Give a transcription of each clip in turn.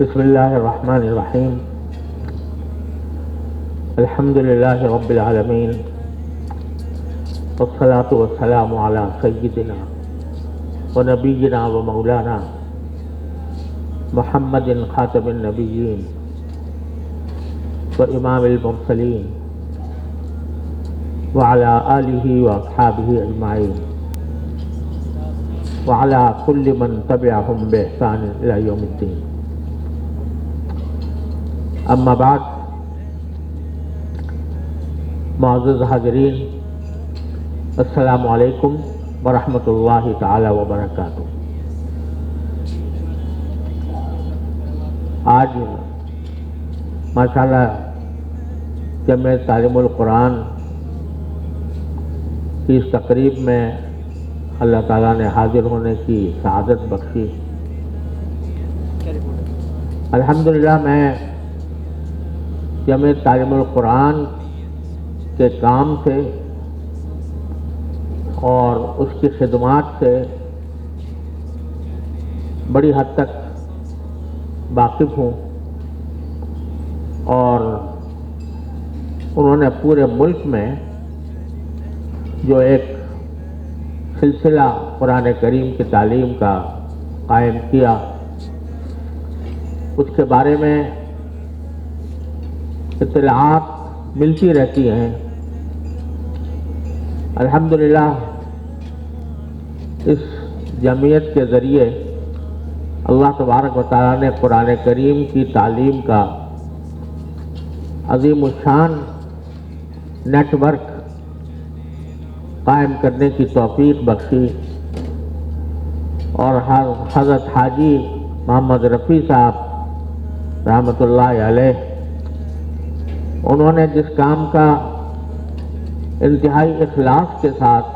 بسم اللہ الرحمن الرحیم الحمد للہ رب العالمین والصلاة والسلام علی سیدنا ونبینا ومولانا محمد خاتم النبیین وامام المرسلین وعلى آلہ واصحابہ اجمعین وعلى كل من تبعهم بإحسان إلى يوم الدين. اما بعد، معزز حاضرین، السلام علیکم ورحمۃ اللہ تعالی وبرکاتہ. آج ماشاءاللہ جمع تعلیم القرآن کی اس تقریب میں اللہ تعالیٰ نے حاضر ہونے کی سعادت بخشی. الحمدللہ میں جمع تعلیم القرآن کے کام سے اور اس کی خدمات سے بڑی حد تک واقف ہوں، اور انہوں نے پورے ملک میں جو ایک سلسلہ قرآن کریم کی تعلیم کا قائم کیا، اس کے بارے میں اطلاعات ملتی رہتی ہیں. الحمدللہ اس جمعیت کے ذریعے اللہ تبارک و تعالیٰ نے قرآن کریم کی تعلیم کا عظیم الشان نیٹ ورک قائم کرنے کی توفیق بخشی، اور حضرت حاجی محمد رفیع صاحب رحمۃ اللہ علیہ، انہوں نے جس کام کا انتہائی اخلاص کے ساتھ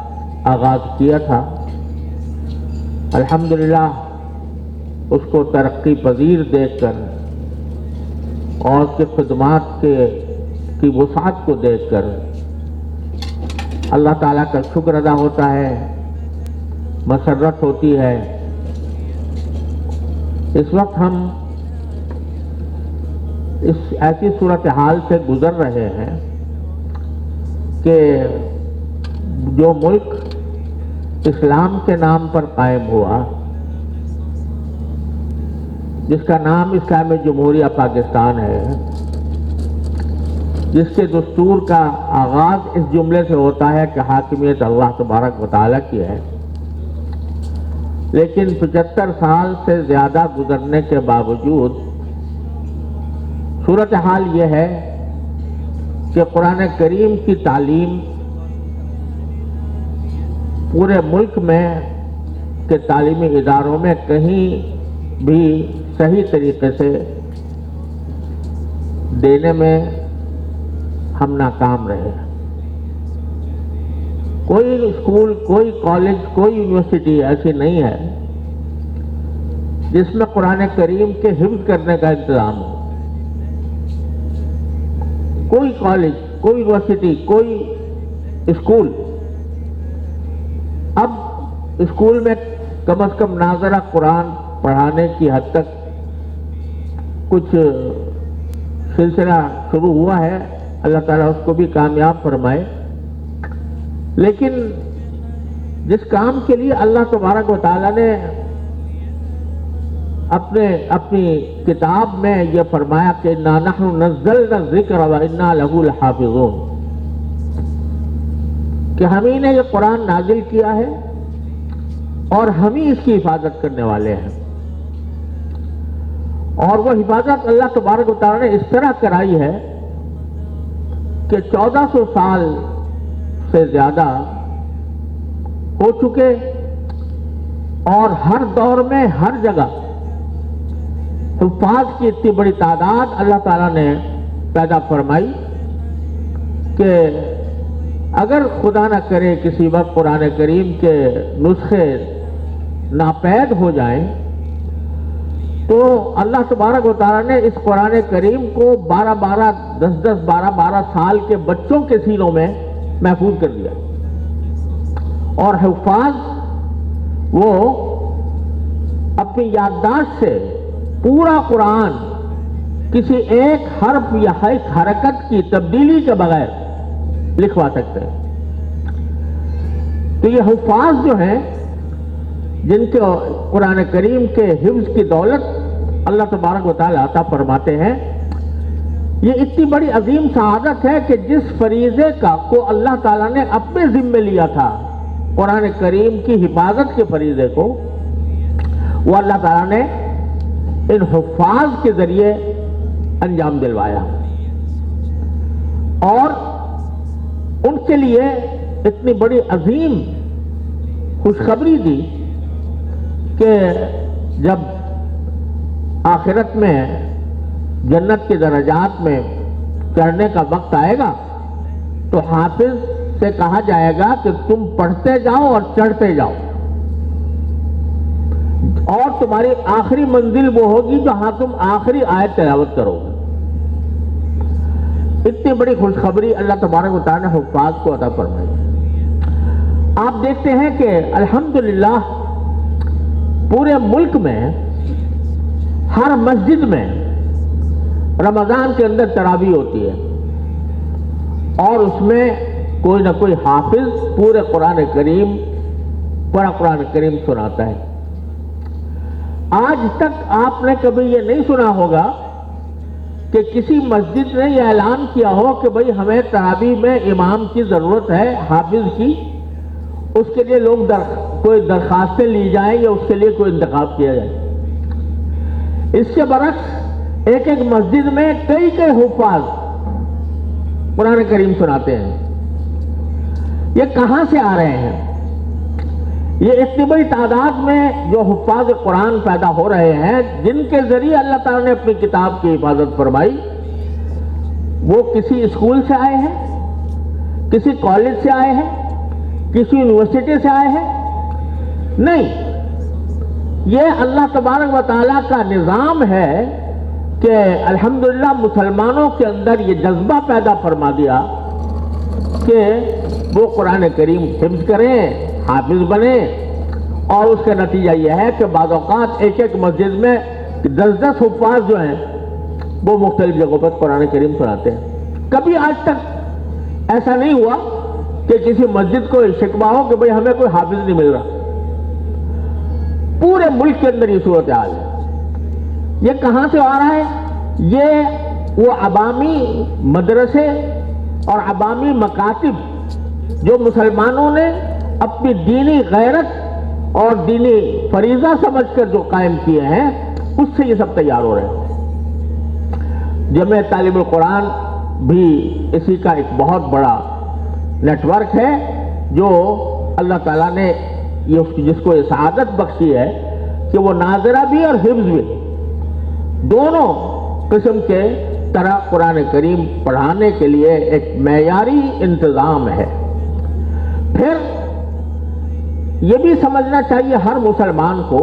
آغاز کیا تھا، الحمدللہ اس کو ترقی پذیر دیکھ کر اور اس کے خدمات کی وسعت کو دیکھ کر اللہ تعالیٰ کا شکر ادا ہوتا ہے، مسرت ہوتی ہے. اس وقت ہم اس ایسی صورتحال سے گزر رہے ہیں کہ جو ملک اسلام کے نام پر قائم ہوا، جس کا نام اسلامی جمہوریہ پاکستان ہے، جس کے دستور کا آغاز اس جملے سے ہوتا ہے کہ حاکمیت اللہ تبارک و تعالیٰ کی ہے، لیکن 75 سال سے زیادہ گزرنے کے باوجود صورتحال یہ ہے کہ قرآن کریم کی تعلیم پورے ملک میں کے تعلیمی اداروں میں کہیں بھی صحیح طریقے سے دینے میں ہم ناکام رہے. کوئی اسکول، کوئی کالج، کوئی یونیورسٹی ایسی نہیں ہے جس میں قرآن کریم کے حفظ کرنے کا انتظام ہو. کوئی کالج، کوئی یونیورسٹی، کوئی اسکول. اب اسکول میں کم از کم ناظرہ قرآن پڑھانے کی حد تک کچھ سلسلہ شروع ہوا ہے، اللہ تعالیٰ اس کو بھی کامیاب فرمائے. لیکن جس کام کے لیے اللہ تبارک و تعالیٰ نے اپنی کتاب میں یہ فرمایا کہ اِنَّا نَحْنُ نَزَّلْنَا الذِّكْرَ وَإِنَّا لَهُ لَحَافِظُونَ، کہ ہم ہی نے یہ قرآن نازل کیا ہے اور ہم ہی اس کی حفاظت کرنے والے ہیں. اور وہ حفاظت اللہ تبارک و تعالیٰ نے اس طرح کرائی ہے کہ 1400 سال سے زیادہ ہو چکے، اور ہر دور میں ہر جگہ حفاظ کی اتنی بڑی تعداد اللہ تعالیٰ نے پیدا فرمائی کہ اگر خدا نہ کرے کسی وقت قرآن کریم کے نسخے ناپید ہو جائیں تو اللہ تبارک و تعالیٰ نے اس قرآن کریم کو 12 سال کے بچوں کے سینوں میں محفوظ کر دیا، اور حفاظ وہ اپنی یادداشت سے پورا قرآن کسی ایک حرف یا ایک حرکت کی تبدیلی کے بغیر لکھوا سکتے ہیں. تو یہ حفاظ جو ہیں جن کے قرآن کریم کے حفظ کی دولت اللہ تبارک و تعالیٰ عطا فرماتے ہیں، یہ اتنی بڑی عظیم سعادت ہے کہ جس فریضے کو اللہ تعالیٰ نے اپنے ذمے لیا تھا، قرآن کریم کی حفاظت کے فریضے کو، وہ اللہ تعالیٰ نے ان حفاظ کے ذریعے انجام دلوایا اور ان کے لیے اتنی بڑی عظیم خوشخبری دی کہ جب آخرت میں جنت کے درجات میں چڑھنے کا وقت آئے گا تو حافظ سے کہا جائے گا کہ تم پڑھتے جاؤ اور چڑھتے جاؤ، اور تمہاری آخری منزل وہ ہوگی جہاں تم آخری آیت تلاوت کرو گے. اتنی بڑی خوشخبری اللہ تبارک و تعالیٰ نے حفاظ کو عطا فرمائی. آپ دیکھتے ہیں کہ الحمدللہ پورے ملک میں ہر مسجد میں رمضان کے اندر تراویح ہوتی ہے اور اس میں کوئی نہ کوئی حافظ پورے قرآن کریم سناتا ہے. آج تک آپ نے کبھی یہ نہیں سنا ہوگا کہ کسی مسجد نے یہ اعلان کیا ہو کہ بھئی ہمیں تراویح میں امام کی ضرورت ہے، حافظ کی، اس کے لیے لوگ کوئی درخواستیں لی جائیں یا اس کے لیے کوئی انتخاب کیا جائے. اس کے برعکس ایک ایک مسجد میں کئی حفاظ قرآن کریم سناتے ہیں. یہ کہاں سے آ رہے ہیں؟ یہ اتنی بڑی تعداد میں جو حفاظ قرآن پیدا ہو رہے ہیں جن کے ذریعے اللہ تعالیٰ نے اپنی کتاب کی حفاظت فرمائی، وہ کسی اسکول سے آئے ہیں، کسی کالج سے آئے ہیں، کسی یونیورسٹی سے آئے ہیں؟ نہیں، یہ اللہ تبارک و تعالیٰ کا نظام ہے کہ الحمدللہ مسلمانوں کے اندر یہ جذبہ پیدا فرما دیا کہ وہ قرآن کریم حفظ کریں، حافظ بنیں، اور اس کا نتیجہ یہ ہے کہ بعض اوقات ایک ایک مسجد میں 10 حفاظ جو ہیں وہ مختلف جگہوں پر قرآن کریم سناتے ہیں. کبھی آج تک ایسا نہیں ہوا کہ کسی مسجد کو شکوہ ہو کہ بھئی ہمیں کوئی حافظ نہیں مل رہا. پورے ملک کے اندر یہ صورتحال ہے. یہ کہاں سے آ رہا ہے؟ یہ وہ عوامی مدرسے اور عوامی مکاتب جو مسلمانوں نے اپنی دینی غیرت اور دینی فریضہ سمجھ کر جو قائم کیے ہیں، اس سے یہ سب تیار ہو رہے ہیں. جمع تعلیم القرآن بھی اسی کا ایک بہت بڑا نیٹ ورک ہے جو اللہ تعالیٰ نے جس کو یہ سعادت بخشی ہے کہ وہ ناظرہ بھی اور حفظ بھی دونوں قسم کے طرح قرآن کریم پڑھانے کے لیے ایک معیاری انتظام ہے. پھر یہ بھی سمجھنا چاہیے ہر مسلمان کو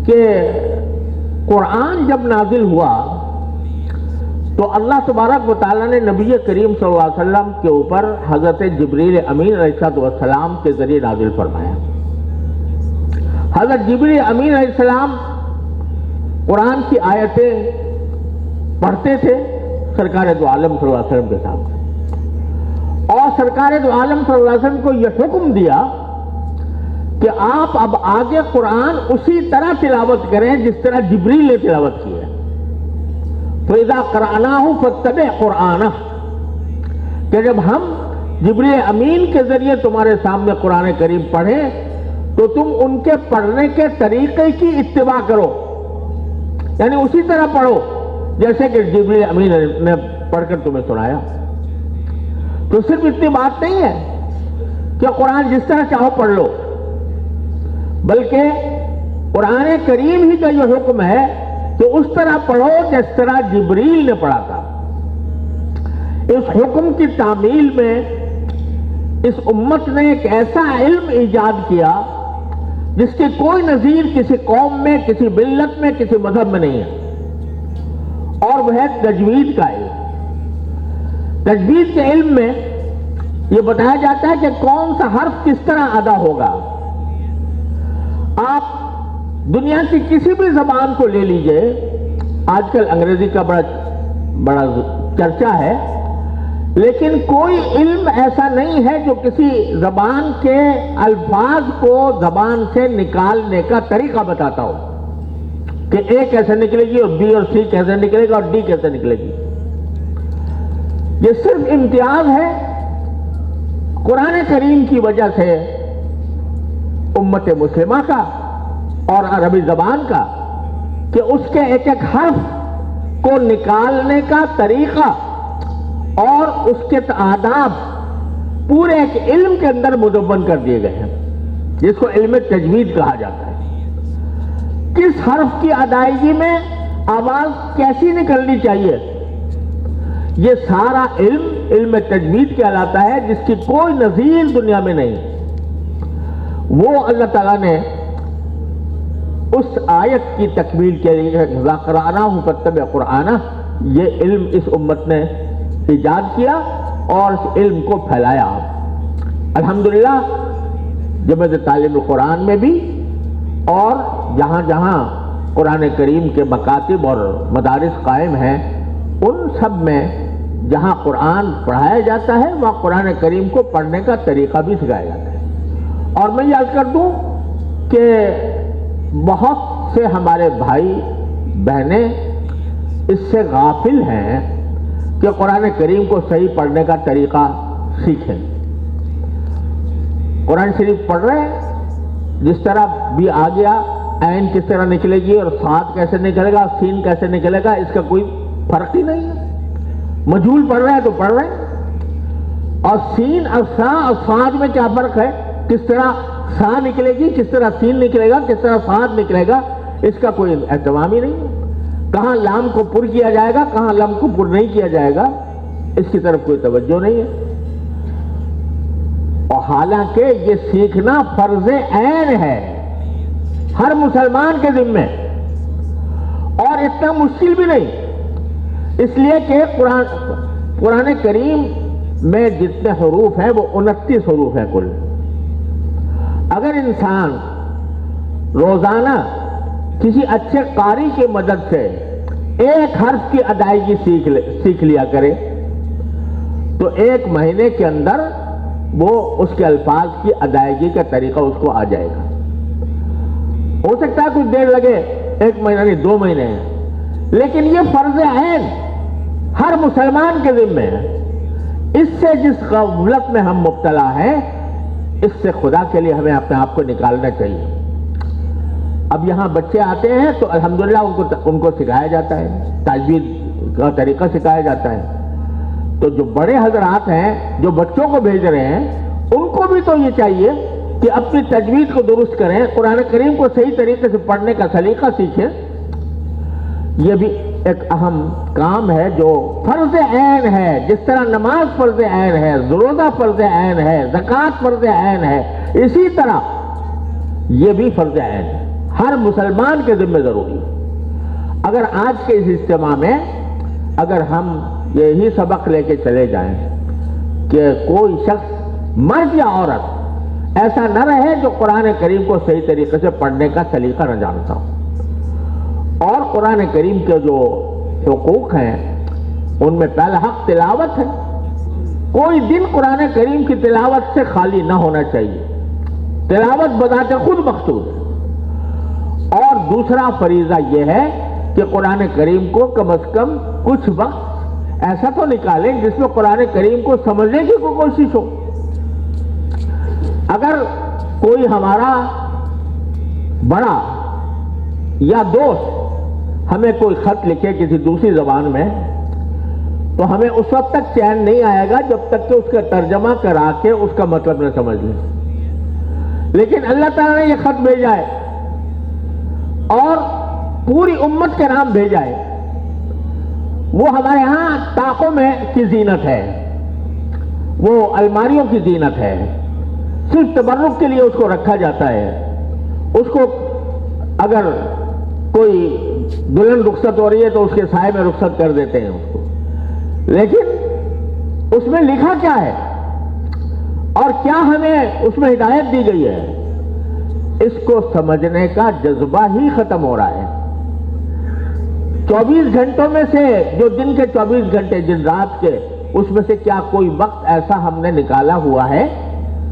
کہ قرآن جب نازل ہوا تو اللہ تبارک و تعالیٰ نے نبی کریم صلی اللہ علیہ وسلم کے اوپر حضرت جبریل امین علیہ السلام کے ذریعے نازل فرمایا. حضرت جبریل امین علیہ السلام قرآن کی آیتیں پڑھتے تھے سرکار دو عالم صلی اللہ علیہ وسلم کے سامنے، اور سرکار دو عالم صلی اللہ علیہ وسلم کو یہ حکم دیا کہ آپ اب آگے قرآن اسی طرح تلاوت کریں جس طرح جبریل نے تلاوت کی ہے. فَإِذَا قَرَأْنَاهُ فَاتَّبِعْ قُرْآنَهُ، کہ جب ہم جبریل امین کے ذریعے تمہارے سامنے قرآن کریم پڑھیں تو تم ان کے پڑھنے کے طریقے کی اتباع کرو، یعنی اسی طرح پڑھو جیسے کہ جبریل امین نے پڑھ کر تمہیں سنایا. تو صرف اتنی بات نہیں ہے کہ قرآن جس طرح چاہو پڑھ لو، بلکہ قرآن کریم ہی کا یہ حکم ہے کہ اس طرح پڑھو جس طرح جبریل نے پڑھا تھا. اس حکم کی تعمیل میں اس امت نے ایک ایسا علم ایجاد کیا جس کی کوئی نظیر کسی قوم میں، کسی ملت میں، کسی مذہب میں نہیں ہے، اور وہ ہے تجوید کا علم. تجوید کے علم میں یہ بتایا جاتا ہے کہ کون سا حرف کس طرح ادا ہوگا. آپ دنیا کی کسی بھی زبان کو لے لیجئے، آج کل انگریزی کا بڑا چرچا ہے، لیکن کوئی علم ایسا نہیں ہے جو کسی زبان کے الفاظ کو زبان سے نکالنے کا طریقہ بتاتا ہو کہ اے کیسے نکلے گی اور بی اور سی کیسے نکلے گا اور ڈی کیسے نکلے گی۔ یہ صرف امتیاز ہے قرآن کریم کی وجہ سے امت مسلمہ کا اور عربی زبان کا، کہ اس کے ایک ایک حرف کو نکالنے کا طریقہ اور اس کے آداب پورے ایک علم کے اندر مدون کر دیے گئے ہیں، جس کو علم تجوید کہا جاتا ہے۔ کس حرف کی ادائیگی میں آواز کیسی نکلنی چاہیے، یہ سارا علم تجوید کہلاتا ہے، جس کی کوئی نظیر دنیا میں نہیں۔ وہ اللہ تعالیٰ نے اس آیت کی تکمیل کے لیے اذا قرأناہ فاتبع قرآنہ، یہ علم اس امت نے ایجاد کیا اور اس علم کو پھیلایا۔ الحمدللہ جمعیت تعلیم قرآن میں بھی اور جہاں جہاں قرآن کریم کے مکاتب اور مدارس قائم ہیں، ان سب میں جہاں قرآن پڑھایا جاتا ہے وہاں قرآن کریم کو پڑھنے کا طریقہ بھی سکھایا جاتا ہے۔ اور میں یاد کر دوں کہ بہت سے ہمارے بھائی بہنیں اس سے غافل ہیں کہ قرآن کریم کو صحیح پڑھنے کا طریقہ سیکھیں۔ قرآن شریف پڑھ رہے ہیں، جس طرح بھی آ گیا، عین کس طرح نکلے گی اور صاد کیسے نکلے گا، سین کیسے نکلے گا، اس کا کوئی فرق ہی نہیں ہے۔ مجہول پڑھ رہے ہیں تو پڑھ رہے ہیں، اور سین اور سا اور صاد میں کیا فرق ہے، کس طرح سا نکلے گی، کس طرح سین نکلے گا، کس طرح صاد نکلے گا، اس کا کوئی اہتمام ہی نہیں ہے۔ کہاں لام کو پر کیا جائے گا، کہاں لام کو پر نہیں کیا جائے گا، اس کی طرف کوئی توجہ نہیں ہے۔ اور حالانکہ یہ سیکھنا فرض عین ہے ہر مسلمان کے ذمے، اور اتنا مشکل بھی نہیں، اس لیے کہ قرآن کریم میں جتنے حروف ہیں وہ 29 حروف ہیں کل۔ اگر انسان روزانہ کسی اچھے قاری کی مدد سے ایک حرف کی ادائیگی سیکھ لیا کرے تو ایک مہینے کے اندر وہ اس کے الفاظ کی ادائیگی کا طریقہ اس کو آ جائے گا۔ ہو سکتا ہے کچھ دیر لگے، 1 مہینہ نہیں 2 مہینے ہیں، لیکن یہ فرض عین ہر مسلمان کے ذمے ہے۔ اس سے جس غفلت میں ہم مبتلا ہیں، اس سے خدا کے لیے ہمیں اپنے آپ کو نکالنا چاہیے۔ اب یہاں بچے آتے ہیں تو الحمدللہ ان کو سکھایا جاتا ہے، تجوید کا طریقہ سکھایا جاتا ہے۔ تو جو بڑے حضرات ہیں جو بچوں کو بھیج رہے ہیں، ان کو بھی تو یہ چاہیے کہ اپنی تجوید کو درست کریں، قرآن کریم کو صحیح طریقے سے پڑھنے کا سلیقہ سیکھیں۔ یہ بھی ایک اہم کام ہے جو فرض عین ہے، جس طرح نماز فرض عین ہے، روزہ فرض عین ہے، زکوٰۃ فرض عین ہے، اسی طرح یہ بھی فرض عین ہے، ہر مسلمان کے ذمہ ضروری ہے۔ اگر آج کے اس اجتماع میں اگر ہم یہی سبق لے کے چلے جائیں کہ کوئی شخص مرد یا عورت ایسا نہ رہے جو قرآن کریم کو صحیح طریقے سے پڑھنے کا سلیقہ نہ جانتا ہو، اور قرآن کریم کے جو حقوق ہیں ان میں پہلا حق تلاوت ہے۔ کوئی دن قرآن کریم کی تلاوت سے خالی نہ ہونا چاہیے، تلاوت بذات خود مقصود ہے۔ اور دوسرا فریضہ یہ ہے کہ قرآن کریم کو کم از کم کچھ وقت ایسا تو نکالیں جس میں قرآن کریم کو سمجھنے کی کوئی کوشش ہو۔ اگر کوئی ہمارا بڑا یا دوست ہمیں کوئی خط لکھے کسی دوسری زبان میں، تو ہمیں اس وقت تک چین نہیں آئے گا جب تک کہ اس کا ترجمہ کرا کے اس کا مطلب نہ سمجھ لیں۔ لیکن اللہ تعالیٰ نے یہ خط بھیجا ہے اور پوری امت کے نام بھیجا ہے، وہ ہمارے ہاں طاقوں میں کی زینت ہے، وہ الماریوں کی زینت ہے، صرف تبرک کے لیے اس کو رکھا جاتا ہے۔ اس کو اگر کوئی دلہن رخصت ہو رہی ہے تو اس کے سائے میں رخصت کر دیتے ہیں اس کو، لیکن اس میں لکھا کیا ہے اور کیا ہمیں اس میں ہدایت دی گئی ہے، اس کو سمجھنے کا جذبہ ہی ختم ہو رہا ہے۔ 24 گھنٹوں میں سے جو دن کے 24 گھنٹے دن رات کے، اس میں سے کیا کوئی وقت ایسا ہم نے نکالا ہوا ہے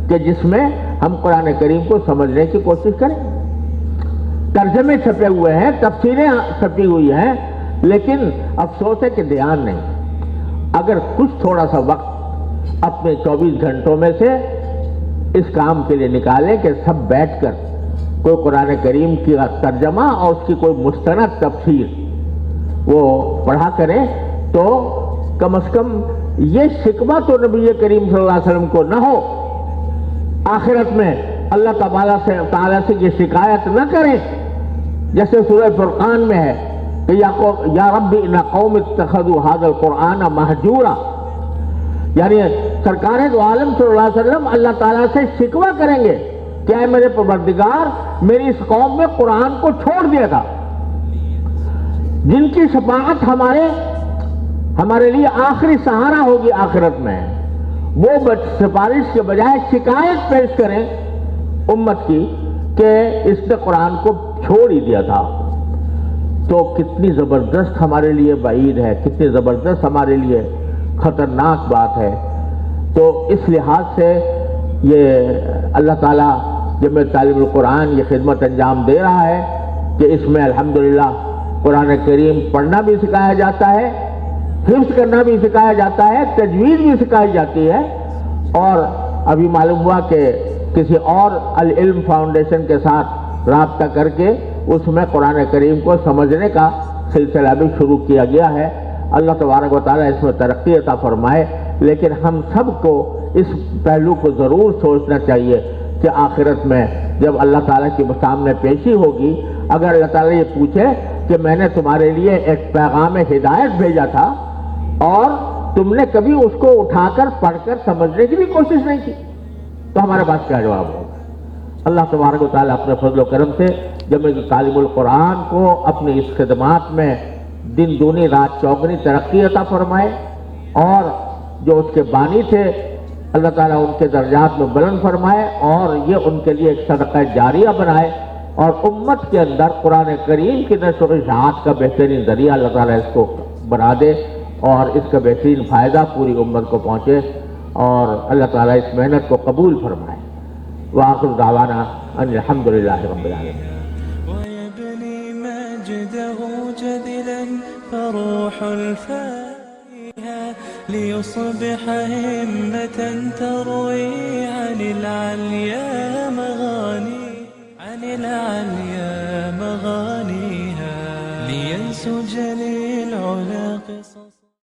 کہ جس میں ہم قرآن کریم کو سمجھنے کی کوشش کریں؟ ترجمے چھپے ہوئے ہیں، تفسیریں چھپی ہوئی ہیں، لیکن افسوس ہے کہ دھیان نہیں۔ اگر کچھ تھوڑا سا وقت اپنے 24 گھنٹوں میں سے اس کام کے لیے نکالیں کہ سب بیٹھ کر کوئی قرآن کریم کی ترجمہ اور اس کی کوئی مستند تفسیر وہ پڑھا کریں، تو کم از کم یہ شکوہ تو نبی کریم صلی اللہ علیہ وسلم کو نہ ہو، آخرت میں اللہ تعالیٰ سے یہ شکایت نہ کریں، جیسے سورہ فرقان میں ہے کہ یا رب ان قوم اتخذوا هذا القرآن مہجورا، یعنی سرکار دو عالم صلی اللہ علیہ وسلم اللہ تعالیٰ سے شکوہ کریں گے کہ اے میرے پروردگار، میری اس قوم میں قرآن کو چھوڑ دیا تھا، جن کی شفاعت ہمارے لیے آخری سہارا ہوگی آخرت میں، وہ سفارش کے بجائے شکایت پیش کریں امت کی کہ اس نے قرآن کو چھوڑ ہی دیا تھا، تو کتنی زبردست ہمارے لیے وعید ہے، کتنی زبردست ہمارے لیے خطرناک بات ہے۔ تو اس لحاظ سے یہ اللہ تعالیٰ جب تعلیم القرآن یہ خدمت انجام دے رہا ہے کہ اس میں الحمدللہ قرآن کریم پڑھنا بھی سکھایا جاتا ہے، حفظ کرنا بھی سکھایا جاتا ہے، تجوید بھی سکھائی جاتی ہے، اور ابھی معلوم ہوا کہ کسی اور العلم فاؤنڈیشن کے ساتھ رابطہ کر کے اس میں قرآن کریم کو سمجھنے کا سلسلہ بھی شروع کیا گیا ہے۔ اللہ تبارک و تعالیٰ اس میں ترقی عطا فرمائے، لیکن ہم سب کو اس پہلو کو ضرور سوچنا چاہیے کہ آخرت میں جب اللہ تعالیٰ کی سامنے پیشی ہوگی، اگر اللہ تعالیٰ یہ پوچھے کہ میں نے تمہارے لیے ایک پیغام ہدایت بھیجا تھا اور تم نے کبھی اس کو اٹھا کر پڑھ کر سمجھنے کی بھی کوشش نہیں کی، تو ہمارے پاس کیا جواب ہوگا؟ اللہ تبارک و تعالیٰ اپنے فضل و کرم سے جب تعلیم القرآن کو اپنی اس خدمات میں دن دونی رات چوگنی ترقی عطا فرمائے، اور جو اس کے بانی تھے اللہ تعالیٰ ان کے درجات میں بلند فرمائے، اور یہ ان کے لیے ایک صدقہ جاریہ بنائے، اور امت کے اندر قرآن کریم کی نشر و اشاعت کا بہترین ذریعہ اللہ تعالیٰ اس کو بنا دے، اور اس کا بہترین فائدہ پوری امت کو پہنچے، اور اللہ تعالیٰ اس محنت کو قبول فرمائے۔ وآخر دعوانا ان الحمدللہ رب العالمین۔ ويبني مجده جدلا فروح الفائها ليصبح همة تروي عن العليا مغانيها لينسج للعلا قصص